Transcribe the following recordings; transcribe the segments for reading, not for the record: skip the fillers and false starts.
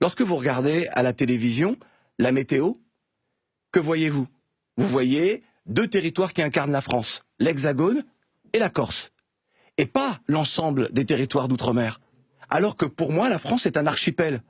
Lorsque vous regardez à la télévision la météo, que voyez-vous? Vous voyez deux territoires qui incarnent la France, l'Hexagone et la Corse, et pas l'ensemble des territoires d'outre-mer. Alors que pour moi, la France est un archipel.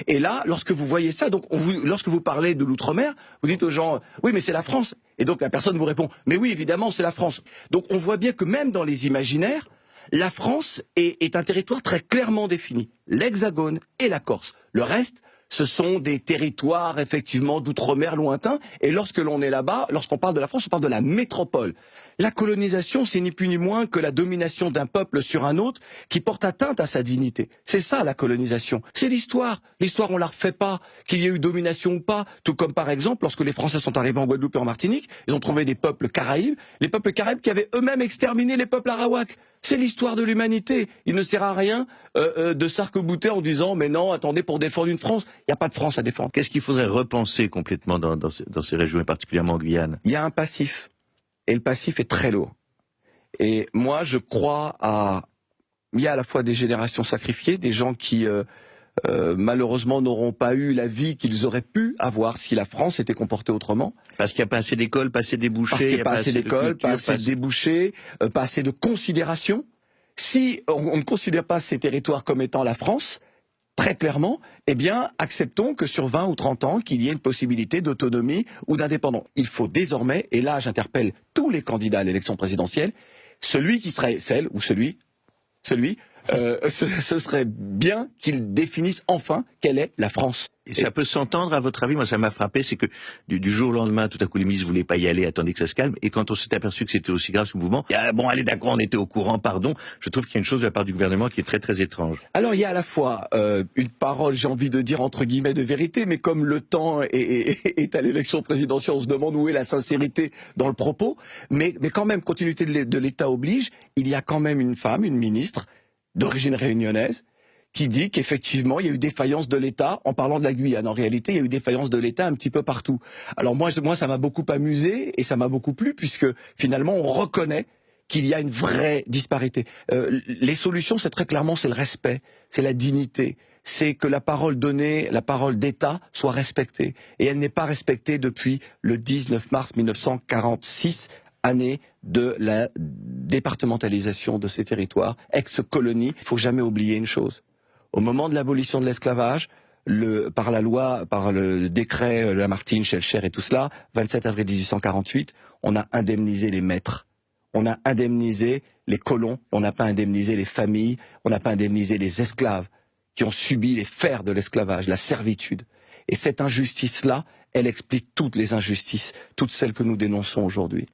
Et là, lorsque vous voyez ça, donc lorsque vous parlez de l'outre-mer, vous dites aux gens « oui, mais c'est la France ». Et donc la personne vous répond « mais oui, évidemment, c'est la France ». Donc on voit bien que même dans les imaginaires, la France est un territoire très clairement défini. L'Hexagone et la Corse. Le reste, ce sont des territoires effectivement d'outre-mer lointains. Et lorsque l'on est là-bas, lorsqu'on parle de la France, on parle de la métropole. La colonisation, c'est ni plus ni moins que la domination d'un peuple sur un autre qui porte atteinte à sa dignité. C'est ça la colonisation. C'est l'histoire. L'histoire, on la refait pas. Qu'il y ait eu domination ou pas. Tout comme par exemple, lorsque les Français sont arrivés en Guadeloupe et en Martinique, ils ont trouvé des peuples caraïbes. Les peuples caraïbes qui avaient eux-mêmes exterminé les peuples arawaks. C'est l'histoire de l'humanité. Il ne sert à rien de s'arc-bouter en disant « mais non, attendez, pour défendre une France, il n'y a pas de France à défendre ». Qu'est-ce qu'il faudrait repenser complètement dans ces régions, et particulièrement en Guyane? Il y a un passif. Et le passif est très lourd. Et moi, je crois à... Il y a à la fois des générations sacrifiées, des gens qui, malheureusement, n'auront pas eu la vie qu'ils auraient pu avoir si la France s'était comportée autrement. Parce qu'il n'y a pas assez d'écoles, pas assez de débouchés. Parce qu'il n'y a pas assez d'écoles, pas assez de débouchés, pas assez de considération. Si on ne considère pas ces territoires comme étant la France, très clairement, eh bien, acceptons que sur 20 ou 30 ans, qu'il y ait une possibilité d'autonomie ou d'indépendance. Il faut désormais, et là j'interpelle tous les candidats à l'élection présidentielle, celui qui serait ce serait bien qu'ils définissent enfin quelle est la France. Et ça peut s'entendre, à votre avis? Moi, ça m'a frappé, c'est que du jour au lendemain, tout à coup, les ministres voulaient pas y aller, attendaient que ça se calme. Et quand on s'est aperçu que c'était aussi grave ce mouvement, bon, allez, d'accord, on était au courant, pardon. Je trouve qu'il y a une chose de la part du gouvernement qui est très, très étrange. Alors, il y a à la fois une parole, j'ai envie de dire, entre guillemets, de vérité, mais comme le temps est à l'élection présidentielle, on se demande où est la sincérité dans le propos. Mais quand même, continuité de l'État oblige, il y a quand même une femme, une ministre, d'origine réunionnaise, qui dit qu'effectivement, il y a eu défaillance de l'État, en parlant de la Guyane. En réalité, il y a eu défaillance de l'État un petit peu partout. Alors moi, ça m'a beaucoup amusé et ça m'a beaucoup plu, puisque finalement, on reconnaît qu'il y a une vraie disparité. Les solutions, c'est très clairement, c'est le respect, c'est la dignité, c'est que la parole donnée, la parole d'État soit respectée. Et elle n'est pas respectée depuis le 19 mars 1946, année de la départementalisation de ces territoires, ex-colonies. Il faut jamais oublier une chose. Au moment de l'abolition de l'esclavage, par la loi, par le décret Lamartine, Schellcher et tout cela, 27 avril 1848, on a indemnisé les maîtres. On a indemnisé les colons, on n'a pas indemnisé les familles, on n'a pas indemnisé les esclaves qui ont subi les fers de l'esclavage, la servitude. Et cette injustice-là, elle explique toutes les injustices, toutes celles que nous dénonçons aujourd'hui.